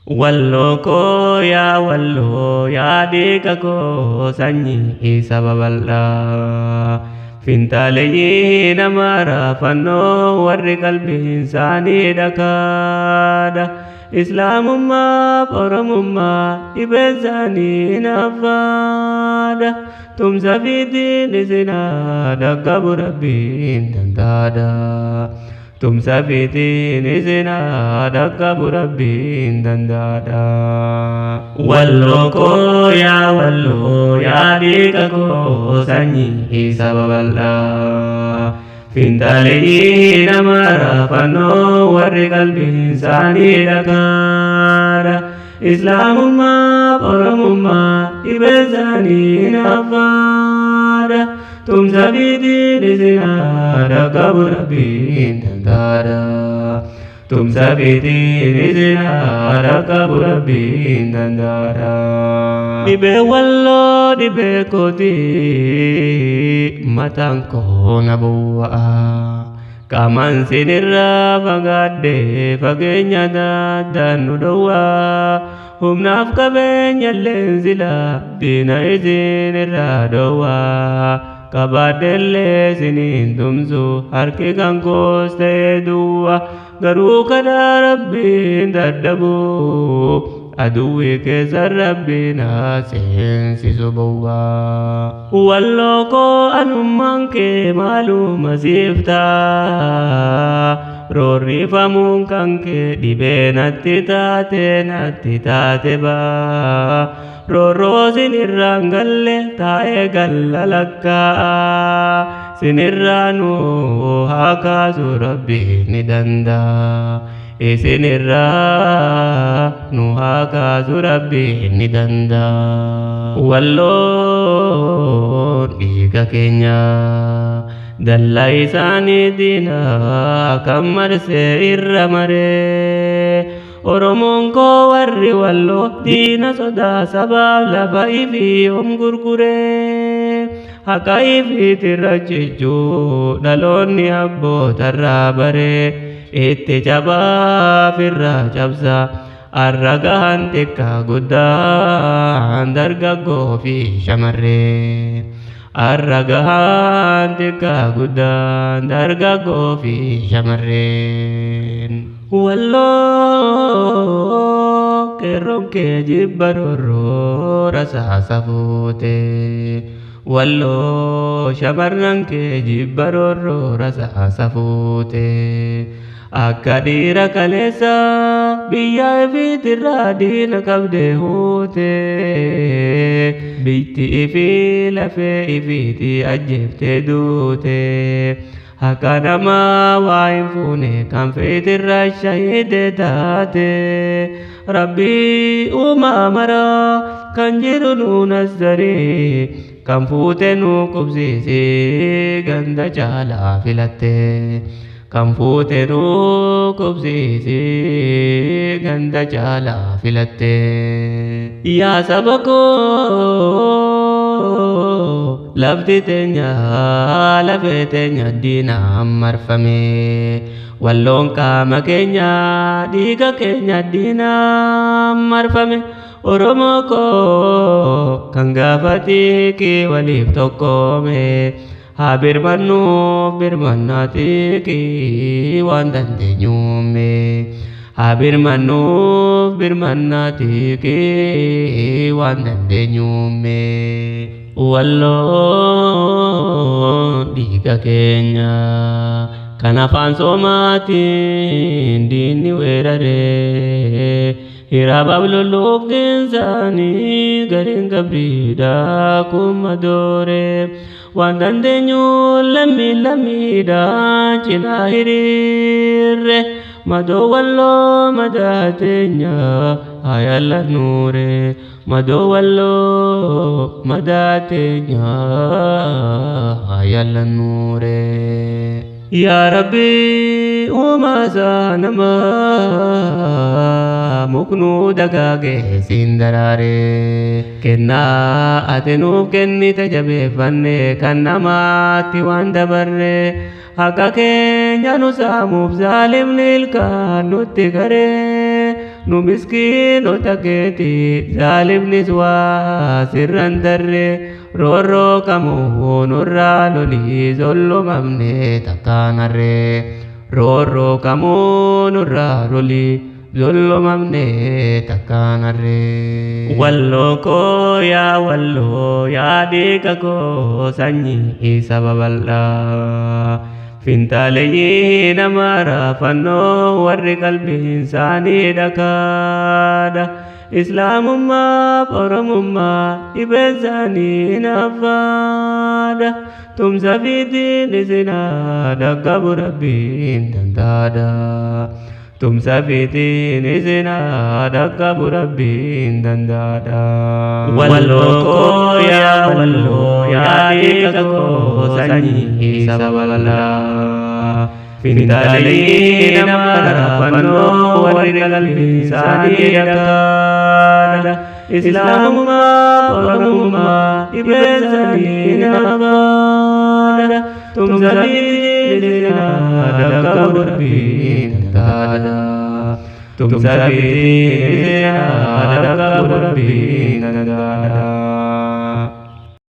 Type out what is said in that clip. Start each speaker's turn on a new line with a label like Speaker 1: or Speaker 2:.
Speaker 1: Walloo yaa dhiiga koo sanyii sababal'aa. Fintaaleeyyii nama raafannoo warri qalbiin isaanii dhakaadha. Islaamummaaf Oromummaa dhibeen isaanii naffaadha. Tumsa fiitiin isinaa dhaqqabu Rabbiin dandaadha. Tumsa fiitiin isinaa dhaqqabu Rabbiin dandaadha. Walloo yaa dhiiga koo sanyii sababal'aa. Fintaaleeyyii nama raafannoo warri qalbiin isaanii dhakaadha. Islaamummaaf Oromummaa dhibeen isaanii naffaadha. Tumsa fiitiin isinaa dhaqqabu Rabbiin dandaadha. Tumsa fiitiin isinaa dhaqqabu Rabbiin dandaadha. Dhibee walloo dhibee kootii mataan koo na bu'aa. Qaamaan sinirraa fagaadhee fageenya daddaan nu dhowwaa. Humnaaf qabeenya leensila diina isinirraa dhowwaa. Qabaadhellee siniin tumsu harki kan koos ta'ee duwwaa. Garuu karaa Rabbiin dadhabu aduwwii keessa Rabbiin seensisu bowwaa. Walloo koo anummaan kee maaluma siif ta'a. Roorrifamuun kan kee dhibee natti taate ba'a. Roorroo sinirraan galle taa'ee galla lakkaa'a. Sinirraa nu haa kaasu Rabbiin ni danda'a. Isinirraa nu haa kaasu Rabbiin ni danda'a. Walloo dhiiga keenya dallaa isaanii diinaa kan marsee irra maree. Oromoon koo warri walloo diina sodaa sabaaf lafa ifii gurguree. Haqa ifiitirra jechuu dhaloonni abbootarraa baree. Itti jabaaf irraa cabsa har'a gahan xiqqaa guddaan dargaggoo fi shamarree. Har'a gahan xiqqaa guddaan dargaggoo fi shamarreen. Walloo qeerroon kee jibba roorroo rasaasa fuutee. Walloo shamarran kee jibba roorroo rasaasa fuutee. Akka dhiira kaleessa biyya ifiitirraa diina qabdee huutee. Biyyatti ifii lafee ifiitii ajjeeftee duutee. Akka namaa waa hin fuune kan feetirraa shahiidee taatee. Rabbii uumaa maraa kan jiru nuunas daree. Kan fuute nu qubsiisee ganda caalaa filattee. Kan fuute nu qubsiisee ganda caalaa filattee. Yaa saba koo lafti teenya lafee teenya diinaan marfame. Walloon qaama keenya dhiiga keenya diinaan marfame. Oromoo koo kan gaafatii kee waliif tokkoome. Haa birmannuuf birmannaatii kee waan dandeenyuume. Haa birmannuuf birmannaatii kee waan dandeenyuume. Walloo dhiiga keenya kan afaan Soomaatiin diinni weeraree. Hirabaaf lollooftiin isaanii gariin gabriidhaa kuma dooree. Waan dandeenyuun lammiidhaa cinaa hiriirre. Madoo walloo madaa teenya haa yaallannuure. Madoo walloo madaa teenya haa yaallannuure. Yaa Rabbi uumaa namaa muknuu dagaagee siin daraaree. Kennaa ati nuuf kennite jabeeffannee kan namaatti waan dabarree. Haqa keenya nu saamuuf zaalimni ilkaan nutti garee. nu miskiinota keeti zaalimnis waa sirran darre roorroo kamuu nurraa lolii zollomamne takkaan harree roorroo kamuu nurraa lolii zollomamne takkaan harree walloo koo yaa dhiiga koo sanyii sababal'aa fintaaleeyyii namaara fannoo warri qalbiin isaanii dhakaadha islaamummaa oromummaa dhibeen isaanii naffaadha tumsa fiitiin isinaa dhaqqabu rabbiin dandaadha tumsa fiitiin isinaa dhaqqabu rabbiin dandaadha walloo koo yaa dhiiga koo sanyii sababal'aa fintaaleeyyii namaara fannoo warri qalbiin isaanii dhakaadha islaamummaa oromummaa dhibeen isaanii naffaadha tumsa fiitiin isinaa dhaqqabu rabbiin dandaadha tumsa fiitiin isinaa dhaqqabu rabbiin dandaadha